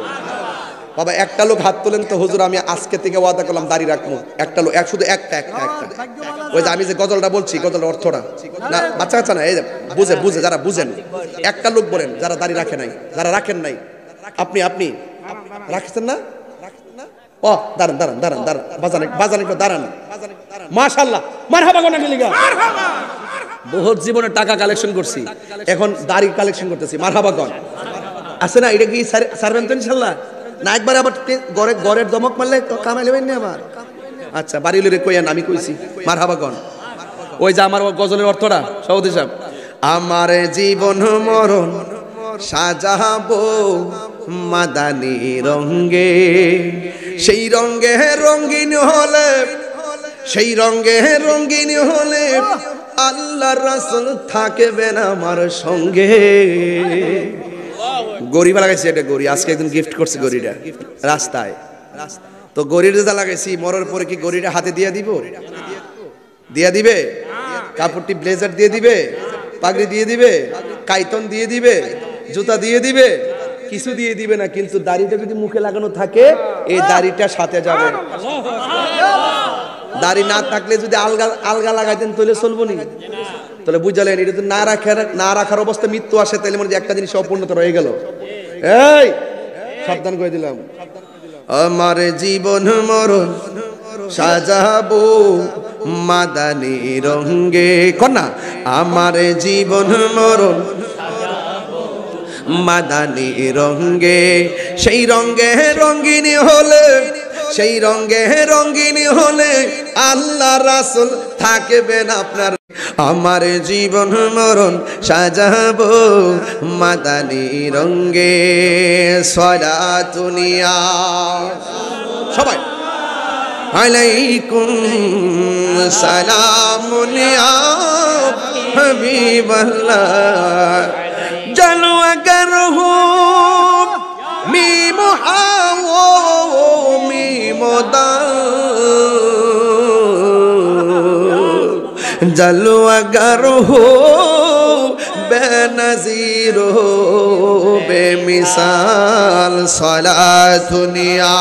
বাবা, একটা লোক হাত তোলেন তো। হুজুর আমি আজকে থেকে ওয়াদা করলাম দাড়ি রাখবো। একটা লোক, শুধু একটা। ওই যে আমি যে গজলটা বলছি, গজলের অর্থটা না, বাচ্চা কাচ্চা না, এই যে বুঝে যারা বুঝেন, একটা লোক বলেন যারা দাড়ি রাখে নাই, যারা রাখেন নাই। আপনি রাখছেন না? ও দাঁড়ান দাঁড়ান দাঁড়ান দাঁড়ান, বাজান একটু দাঁড়ান। মাশাআল্লাহ, মারহাবা কোন গেলে। বহুত জীবনে টাকা কালেকশন করছি, এখন দাড়ি কালেকশন করতেছি। মারহাবা কোন আছে না? এটা কি সারবেন তো ইনশাআল্লাহ? না একবার আবার গড়ের দমক মারলে কামাই নেবেন না আবার? আচ্ছা, বাড়িলে কইয়েন, আমি কইছি। মারহাবা কোন। ওই যে আমার গজলের অর্থটা সৌদি সাহেব, আমার জীবন মরণ সাজাবো মাদানি রঙে, সেই রঙে রঙিন হলে, সেই রঙে রঙিন হলে আল্লাহর রাসূল থাকবেন আমার সঙ্গে। গরিব লাগাইছি, এটা গড়ি আজকে একদিন গিফট করছে গড়িটা রাস্তায়। তো গড়ির যা লাগাইছি, মরার পরে কি গড়িটা হাতে দিয়ে দিব? দিয়ে দিবে? কাপড়টি ব্লেজার দিয়ে দিবে, পাগড়ি দিয়ে দিবে, কাইতন দিয়ে দিবে, জুতা দিয়ে দিবে, কিছু দিয়ে দিবে না। কিন্তু দাড়িটা যদি মুখে লাগানো থাকে, এই দাড়িটা সাথে যাবে। দাড়ি না থাকলে যদি আলগা লাগাইতেন তাহলে চলবো নি? তাহলে বুঝালেন, এটা তো না রাখার অবস্থা মৃত্যু আসে, তাহলে মনে একটা জিনিস অপূর্ণতা রয়ে গেল। এই সাবধান করে দিলাম, আমার জীবন মরণ সাজাবো মাদানি রঙে। কন্যা, আমার জীবন মরণ মাদানি রঙে, সেই রঙে রঙিন হলে, সেই রঙে রঙিন হলে আল্লাহ রাসূল থাকবেন আপনার। আমার জীবন মরণ সাজাবো মাদানি রঙে। সালাতুনিয়া সবাই আলাইকুম সালামুনিয়া হাবিবাল্লাহ জলওয়া করহু মিম হাও মিম দা जलवागर हो बेनज़ीर हो बेमिसाल सलातुनिया।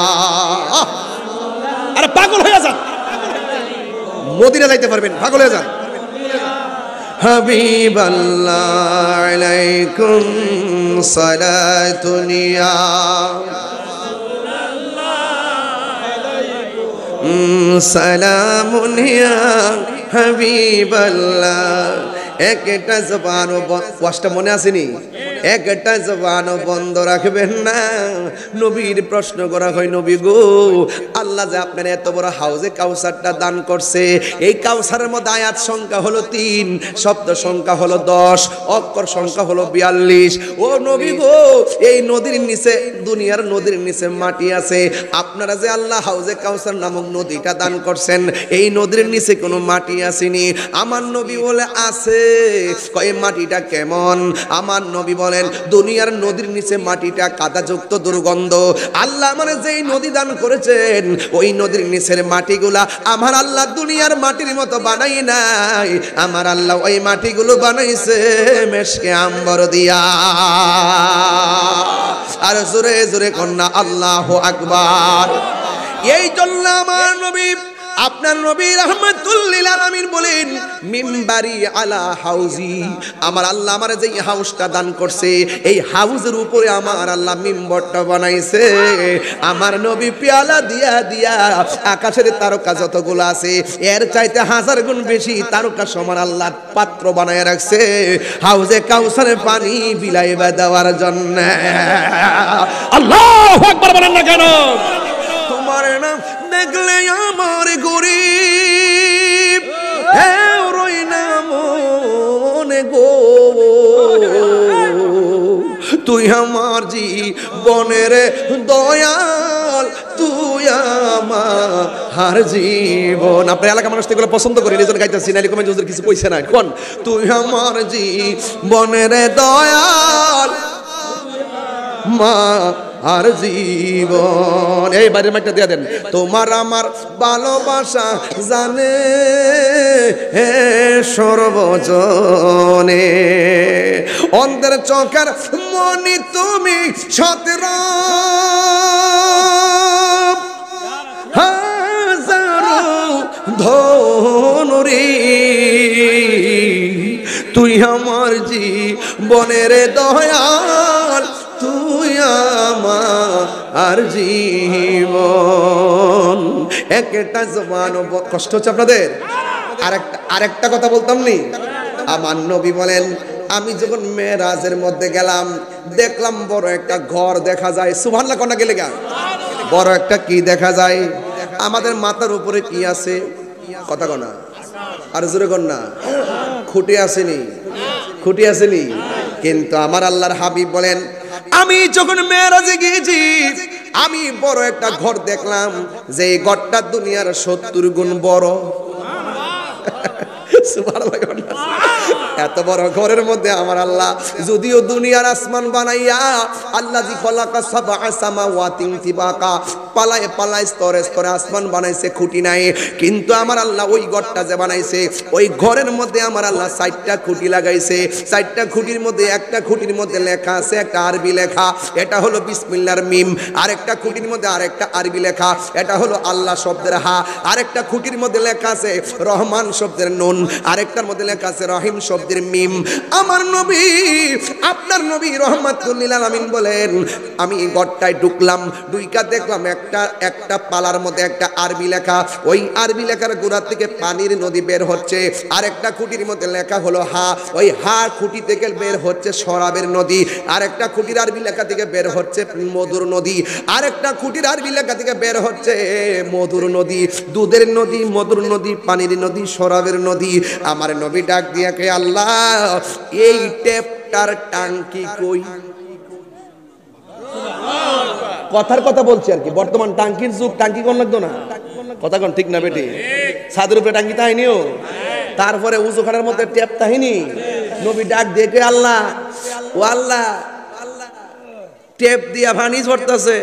अरे पागल হয়ে যান, মদিনা যাইতে পারবেন, পাগল হয়ে যান। হাবিবাল্লাহ আলাইকুম সালাতুনিয়া সালামুনিয়া হাবিবাল্লাহ। একটা জবান ওয়াজটা মনে আসেনি? একটা জবান বন্ধ রাখবেন না। নবীর প্রশ্ন করা হয়, নবী গো, আল্লাহ যে আপনার এত বড় হাউজে কাউসারটা দান করছে, এই কাউসারের মধ্যে আয়াত সংখ্যা হলো 3, শব্দ সংখ্যা হলো 10, অক্ষর সংখ্যা হলো 42। ও নবী গো, এই নদীর নিচে, দুনিয়ার নদীর নিচে মাটি আছে, আপনারা যে আল্লাহ হাউজে কাউসার নামক নদীটা দান করছেন, এই নদীর নিচে কোনো মাটি আসেনি। আমার নবী বলে আছে। কয় মাটিটা কেমন? আমার নবী বলেন, দুনিয়ার নদীর নিচে মাটিটা কাদাযুক্ত, দুর্গন্ধ। আল্লাহ মানে যেই নদী দান করেছেন, ওই নদীর নিচের মাটিগুলা আমার আল্লাহ দুনিয়ার মাটির মতো বানাই নাই। আমার আল্লাহ ওই মাটিগুলো বানাইছে মেশকে আম্বর দিয়া। আর জোরে জোরে কন্যা আল্লাহু আকবার। এই জন্য আমার নবী আপনার নবী রাহমাতুল লিল আলামিন বলেন মিম্বারি আলা হাউজি, আমার আল্লাহ আমার যে হাউসটা দান করছে এই হাউজের উপরে আমার আল্লাহ মিম্বরটা বানাইছে। আমার নবী পেয়ালা দিয়া দিয়া আকাশের তারকা যতগুলো আছে এর চাইতে 1000 গুণ বেশি তারকা সমান আল্লাহ পাত্র বানায় রাখছে হাউজে কাউসারে পানি বিলাইবা দেওয়ার জন্য। আল্লাহু আকবার বলেন না কেন? তোমার নাম দেখলে আমার গরিব হে রই না মনে গো, তুই আমার জীবনের দয়াল, তুই আমার জীবন। আপনার এলাকার মানুষ এগুলো পছন্দ করেন, এই জন্য গাইতেছি, না এরকম কিছু কইছে না। কোন তুই আমার জীবনের দয়াল, মা আর জীবন। এই বাড়ির মাইকটা দিয়ে দেন। তোমার আমার ভালোবাসা জানে হে সর্বজনে, অন্ধের চোখের মনি তুমি সতের হাজারো ধনুরি, তুই আমার জীবনের দয়াল, তুই আমার জীবন। একটা জবান কষ্ট হচ্ছে আপনাদের। আরেকটা কথা বলতাম নি, আমার নবী বলেন আমি যখন মেরাজের মধ্যে গেলাম দেখলাম বড় একটা ঘর দেখা যায়। সুবহানাল্লাহ কোনা গেলে গা বড় একটা কি দেখা যায়? আমাদের মাথার উপরে কি আছে? কথা কনা আর জোরে কন্যা খুঁটি আসেনি, খুঁটি আসেনি। কিন্তু আমার আল্লাহর হাবিব বলেন আমি যখন মেরাজে গিয়েছি আমি বড় একটা ঘর দেখলাম যে এই ঘরটা দুনিয়ার 70 গুণ বড়। এত বড় ঘরের মধ্যে আমার আল্লাহ যদিও দুনিয়ার আসমান বানাইয়া আল্লাযী খালাকা সাবআ সামাওয়াতিন তিবাকা পালায় পালায় স্তরে স্তরে আসমান বানাইছে, খুঁটি নাই। কিন্তু আমার আল্লাহ ওই ঘরটা যে বানাইছে ওই ঘরের মধ্যে আমার আল্লাহ 4টা খুঁটি লাগাইছে। 4টা খুঁটির মধ্যে একটা খুঁটির মধ্যে লেখা আছে একটা আরবি লেখা, এটা হলো বিসমিল্লাহর মিম। আরেকটা খুঁটির মধ্যে আরেকটা আরবি লেখা, এটা হলো আল্লাহ শব্দের হা। আরেকটা খুঁটির মধ্যে লেখা আছে রহমান শব্দের নুন, আরেকটার মধ্যে লেখা আছে রহিম শব্দের মিম। আমার নবী আপনার নবী রাহমাতুল লিল আলামিন বলেন আমি এই ঘরটায় ঢুকলাম, ঢুইকা দেখলাম একটা পালার মধ্যে একটা আরবি লেখা, ওই আরবি লেখার গোড়া থেকে পানির নদী বের হচ্ছে। আরেকটা খুঁটির মধ্যে লেখা হলো হা, ওই হা খুঁটি থেকে বের হচ্ছে শরাবের নদী। আরেকটা খুঁটির আরবি লেখা থেকে বের হচ্ছে মধুর নদী। আরেকটা খুঁটির আরবি লেখা থেকে বের হচ্ছে মধুর নদী, দুধের নদী, মধুর নদী, পানির নদী, শরাবের নদী। আমার নবী ডাক দিয়া কে আল্লাহ এই টেপটার টাঙ্কি কই? কথার কথা বলছি আর কি, বর্তমান টাঙ্কির যুগ, টাঙ্কি কোন লাগতো না? কথা কোন ঠিক না বেটি? ছাদের উপরে টাঙ্কি তাইনিও, তারপরে উজুখানার মধ্যে টেপ তাহিনি। নবী ডাক দিয়ে কে আল্লাহ, ও আল্লাহ টেপ দিয়া পানি ঝরতেছে,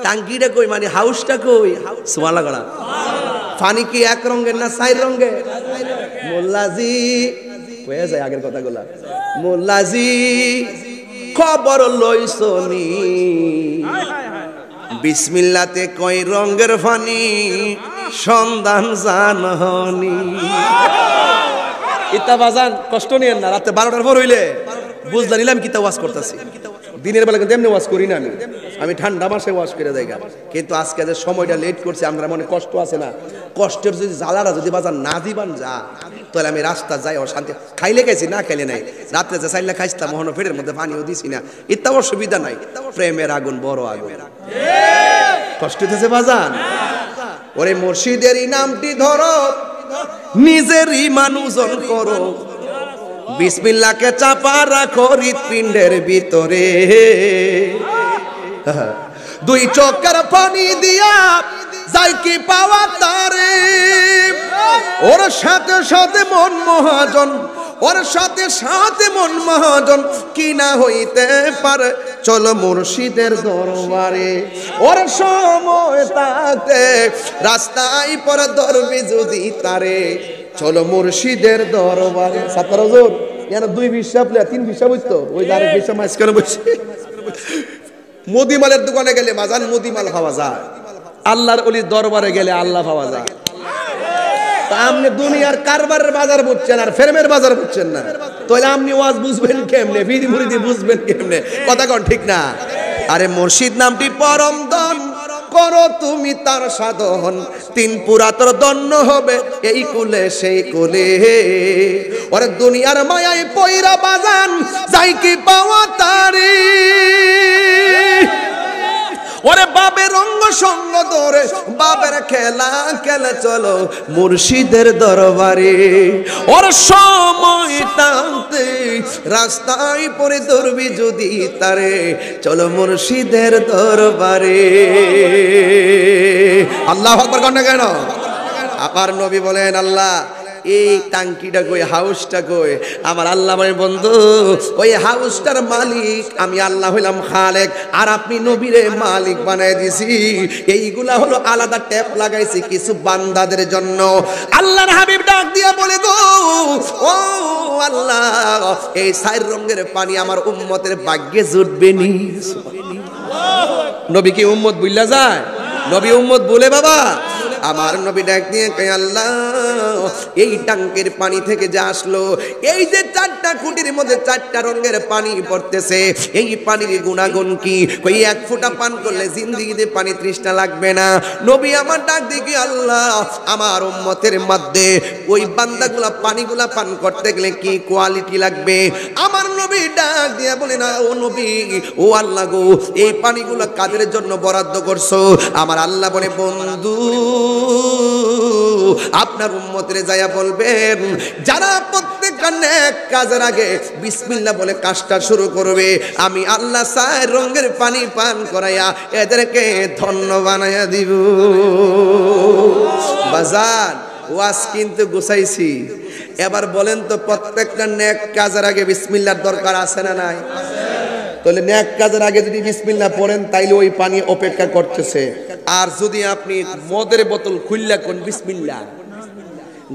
টাঙ্কিটা কই? মানে হাউসটা কই? সুবহানাল্লাহ গড়া। পানি কি এক রঙের না 4 রঙের? মোল্লাজি কয়ে যায় আগের কথাগুলা। মোল্লাজি খবর লইছনি বিসমিল্লাতে কয় রঙের পানি সন্ধান জাননি। ইতা বাজান কষ্ট নিয়েন না, রাতে 12টার পর হইলে বুঝলা নিলাম কিতা ওয়াজ করতেছি। দিনের বেলা কিন্তু এমনি ওয়াজ করি না, আমি ঠান্ডা মাসে ওয়াজ করে দেয়। কিন্তু আজকে যে সময়টা লেট করছে আমরা মনে কষ্ট আছে না, কষ্টের যদি জ্বালারা যদি বাজার না দিবান যা তাহলে আমি রাস্তা যাই অশান্তি। খাইলে খাইছি না খাইলে নাই, রাত্রে যে চাইলে খাইছিলাম মহন পেটের মধ্যে পানিও দিছি না, ইত্যাব অসুবিধা নাই। প্রেমের আগুন বড় আগুন, কষ্ট হইতেছে বাজান। ওরে মুর্শিদেরই নামটি ধরো, নিজেরই মানুষজন করো, বিসমিল্লাহকে চাপা রাখো হৃৎপিণ্ডের ভিতরে। 2 চোখের পানি দিয়া যাই কি পাওয়া তারে, ওর সাথে সাথে মন মহাজন, ওর সাথে সাথে মন মহাজন কি না হইতে পারে। চলো মুর্শিদের দরবারে, ওর সময় থাকতে রাস্তায় পর ধরবি যদি তারে। চলো মুর্শিদের দরবারে। 17 জন এর 2 ভিসা প্লে 3 ভিসা বুঝতো, ওই দারে ভিসা মাঝখানে বসে মুদিমালের দোকানে গেলে মাজান মুদিমাল পাওয়া যায়, আল্লাহর ওলির দরবারে গেলে আল্লাহ পাওয়া যায়। তা আপনি দুনিয়ার কারবারের বাজার বুঝছেন আর ফেরেমের বাজার বুঝছেন না, তাহলে আপনি ওয়াজ বুঝবেন কেমনে, বিধি মুরিদি বুঝবেন কেমনে? কথা কোন ঠিক না? আরে মুর্শিদ নামটি পরম ধন, করো তুমি তার সাধন, তিন পুরাতর দন্য হবে এই কুলে সেই কুলে। ওরে দুনিয়ার মায়ায় পয়রা বাজান যাই কি পাওয়া তারি, ওরে বাবের অঙ্গ সঙ্গ ধরে বাবের খেলা খেলে চলো মুর্শিদের দরবারে। ওর সময় টানতে রাস্তায় পরে ধরবি যদি তারে, চলো মুর্শিদের দরবারে। আল্লাহু আকবার কন না কেন? আমার নবী বলেন আল্লাহ এই টাঙ্কিটা কই, হাউসটা কই? আমার আল্লাহ বলে বন্ধু ওই হাউসটার মালিক আমি আল্লাহ হইলাম খালেক, আর আপনি নবীরে মালিক বানাই দিছি। এইগুলা হলো আলাদা ট্যাপ লাগাইছি কিছু বান্দাদের জন্য। আল্লাহর হাবিব ডাক দিয়া বলে গো ও আল্লাহ, এই চার রঙের পানি আমার উম্মতের ভাগ্যে জুটবে নি। নবী কি উম্মত বুইলা যায়? নবী উম্মত বলে বাবা? আমার নবী ডাক দিয়ে কয় আল্লাহ এই টাঙ্কির পানি থেকে যা আসলো, এই যে চারটা কুটির মধ্যে চারটা রঙের পানি পড়তেছে, এই পানির গুণাগুণ কি? কই এক ফোঁটা পান করলে জিন্দেগিতে পানি তৃষ্ণা লাগবে না। নবী আমার ডাক দিয়ে কি আল্লাহ আমার উম্মতের মধ্যে ওই বান্দাগুলা পানিগুলা পান করতে গেলে কি কোয়ালিটি লাগবে? আমার নবী ডাক দিয়ে বলে না ও নবী ও আল্লাহ গো এই পানিগুলা কাদের জন্য বরাদ্দ করছো? আমার আল্লাহ বলে বন্ধু আপনার উম্মতের যায়া বলবেন যারা প্রত্যেকটা নেক কাজের আগে বিসমিল্লাহ বলে কাজটা শুরু করবে, আমি আল্লাহ চার রঙের পানি পান করাইয়া এদেরকে ধন্য বানাইয়া দিব। বাজার ওয়াজ কিন্তু গুছাইছি, এবার বলেন তো প্রত্যেকটা নেক কাজের আগে বিসমিল্লাহর দরকার আছে না নাই? তাহলে নেক কাজের আগে যদি বিসমিল্লাহ পড়েন তাইলে ওই পানি অপেক্ষা করতেছে। আর যদি আপনি মদের বোতল খুললা কোন বিসমিল্লাহ,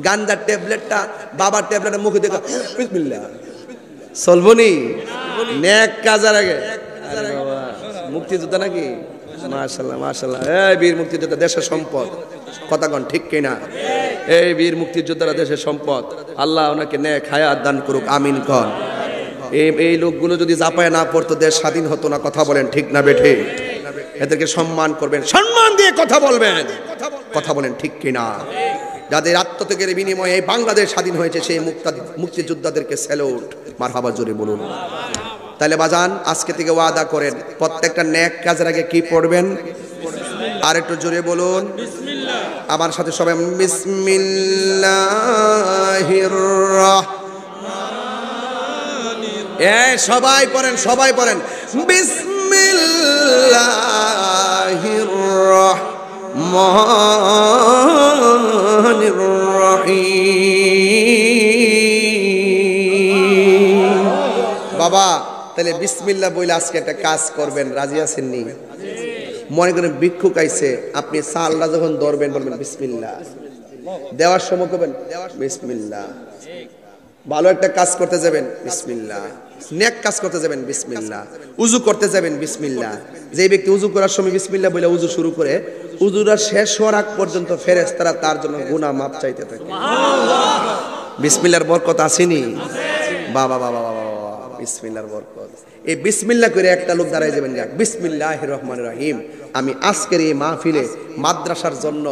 গাঞ্জার ট্যাবলেটটা বাবার ট্যাবলেটের মুখে দেখা বিসমিল্লাহ, চলবনি? নেক কাজের আগে মুক্তিযোদ্ধা নাকি? মাশাআল্লাহ মাশাআল্লাহ, এই বীর মুক্তিযোদ্ধা দেশের সম্পদ। কথা কোন ঠিক কিনা? এই বীর মুক্তিযোদ্ধারা দেশের সম্পদ। আল্লাহ ওনাকে নেক হায়াত দান করুক, আমিন কন। এই লোকগুলো যদি জাপায় না পড়তো দেশ স্বাধীন হতো না। কথা বলেন ঠিক না বেঠে? এদেরকে সম্মান করবেন, সম্মান দিয়ে কথা বলবেন। কথা বলেন ঠিক কিনা? যাদের আত্মত্যাগের বিনিময়ে এই বাংলাদেশ স্বাধীন হয়েছে সেই মুক্তিযোদ্ধাদেরকে স্যালুট, মারহাবা জোরে বলুন। তাহলে বাজান আজকে থেকে ওয়াদা করেন প্রত্যেকটা নেক কাজের আগে কি পড়বেন? আর একটু জোরে বলুন আমার সাথে সবাই, বিসমিল্লাহির সবাই পড়েন, সবাই পড়েন বিসমিল্লাহির রহমানির রহিম। বাবা তাহলে বিসমিল্লাহ বলে আজকে একটা কাজ করবেন, রাজি আছেন নি? মনে করেন ভিক্ষুক আইছে, আপনি চালটা যখন ধরবেন বলবেন বিসমিল্লাহ, দেওয়ার সময় করবেন বিসমিল্লাহ, ভালো একটা কাজ করতে যাবেন বিসমিল্লাহ, নেক কাজ করতে যাবেন বিসমিল্লাহ, উযু করতে যাবেন বিসমিল্লাহ। যে ব্যক্তি উযু করার সময় বিসমিল্লাহ বলে উযু শুরু করে, উযুটা শেষ হওয়ার আগ পর্যন্ত ফেরেশতারা তার জন্য গুনাহ মাফ চাইতে থাকে। বিসমিল্লাহর বরকত আসেনি? বাবা বাবা বাবা, বিসমিল্লাহর বরকত। এই বিসমিল্লাহ করে একটা লোক দাঁড়ায় যাবেন, বিসমিল্লাহির রহমানির রহিম, আমি আজকের এই মাহফিলে মাদ্রাসার জন্য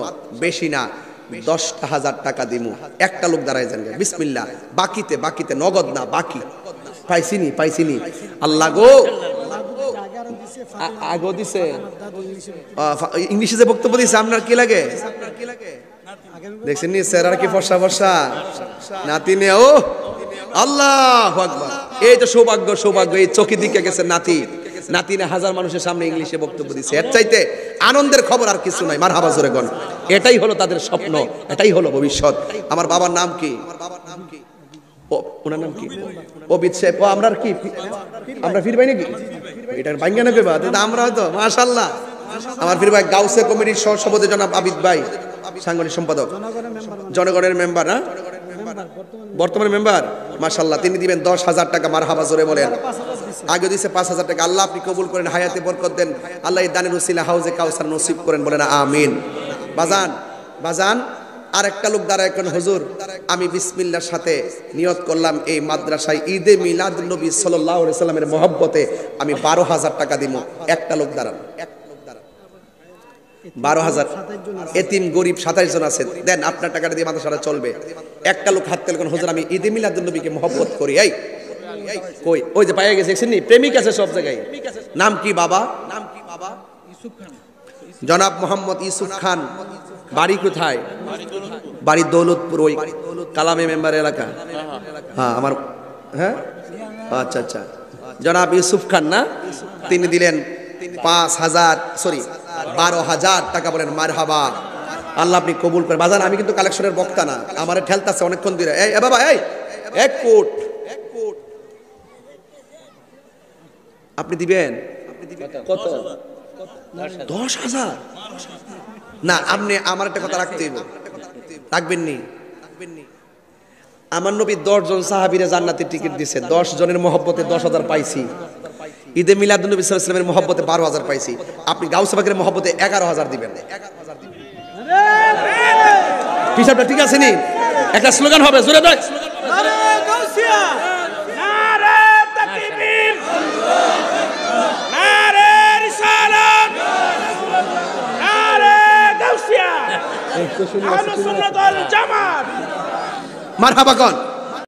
বেশি না 10,000 টাকা দিমু। একটা লোক দাঁড়ায় যান বিসমিল্লাহ, বাকিতে বাকিতে, নগদ না বাকি। পাইছিনি পাইছিনি? আল্লাহ গো আগো দিছে, ইংলিশে যে বক্তব্য দিছে আপনার কি লাগে? দেখছেন নি স্যার কি ফর্সা ফর্সা নাতি নে? ও আল্লাহু আকবার, এই তো সৌভাগ্য সৌভাগ্য, এই চোখে দিকে গেছে নাতি, নাতিনে হাজার মানুষের সামনে ইংলিশে বক্তব্য দিছে। এর চাইতে আনন্দের খবর আর কিছু নাই। মারহাবা জোরে গণ। এটাই হলো তাদের স্বপ্ন, এটাই হলো ভবিষ্যৎ। আমার বাবার নাম কি? ওনার নাম কি? অবিদ সাহেব। ও আমরা কি আমরা ফির ভাই নাকি? এটার ভাঙ্গা নেবে বা আমরা হয়তো মাশাআল্লাহ। আমার ফির ভাই গাউসে কমিটির সভাপতি জনাব আবিদ ভাই, সাংগঠনিক সম্পাদক, জনগণের মেম্বার, না বর্তমানে মেম্বার, মাশাআল্লাহ। তিনি দিবেন 10,000 টাকা। মারহাবা জোরে বলেন। আগে দিয়েছে 5,000 টাকা। আল্লাহ আপনি কবুল করেন, হায়াতে বরকত দেন। আল্লাহ এই দানের উসিলা হাউজে কাউসার নসিব করেন, বলেন আমিন। বাজান বাজান আর একটা লোক দাঁড়ায় কোন হুজুর আমি বিসমিল্লাহর সাথে নিয়ত করলাম এই মাদ্রাসায় ঈদে মিলাদুন নবী সাল্লাল্লাহু আলাইহি সাল্লামের মহব্বতে আমি 12,000 টাকা দিব। একটা লোক দাঁড়ান, 12,000। এতিম গরিব 27 জন আছে, দেন আপনার টাকাটা দিয়ে মাদ্রাসাটা চলবে। একটা লোক হাত তুলে কোন হুজুর আমি ঈদে মিলাদুন নবীকে মহব্বত করি। এই কই ওই যে পাইয়া গেছে দেখছেন নি, প্রেমিক আছে সব জায়গায়। নাম কি বাবা? নাম কি বাবা? ইউসুফ খান। জনাব মোহাম্মদ ইউসুফ খান। বাড়ি কোথায়? বাড়ি দৌলতপুর, ওই কালামে মেম্বার এলাকা। হ্যাঁ আমার, হ্যাঁ আচ্ছা আচ্ছা। জনাব ইউসুফ খান না, তিনি দিলেন 12,000 টাকা। বলেন মারহাবা, আল্লাহ আপনি কবুল করেন। বাজান আমি কিন্তু কালেকশনের বক্তা না, আমারে ঠেলতাছে অনেকক্ষণ ধরে। এই বাবা এই 1 কোট আপনি দিবেন। কত? 10,000 না, আপনি আমার একটা কথা রাখতে হইব। রাখবেন নি? আমার নবী 10 জন সাহাবীরে জান্নাতের টিকিট দিছে। 10 জনের মহব্বতে 10,000 পাইছি। ঈদে মিলাদুন নবী সাল্লাল্লাহু আলাইহি ওয়াসাল্লামের মহব্বতে 12,000 পাইছি। আপনি গাউসে পাকের মহব্বতে 11,000 দিবেন। হিসাবটা ঠিক আছে নি? একটা স্লোগান হবে, জোরে বল। নারে গাউসিয়া, নারে তাকবীর, নারে রিসালাত, নারে গাউসিয়া, আহলুস সুন্নাত ওয়াল জামাত। মারহাবা কোন?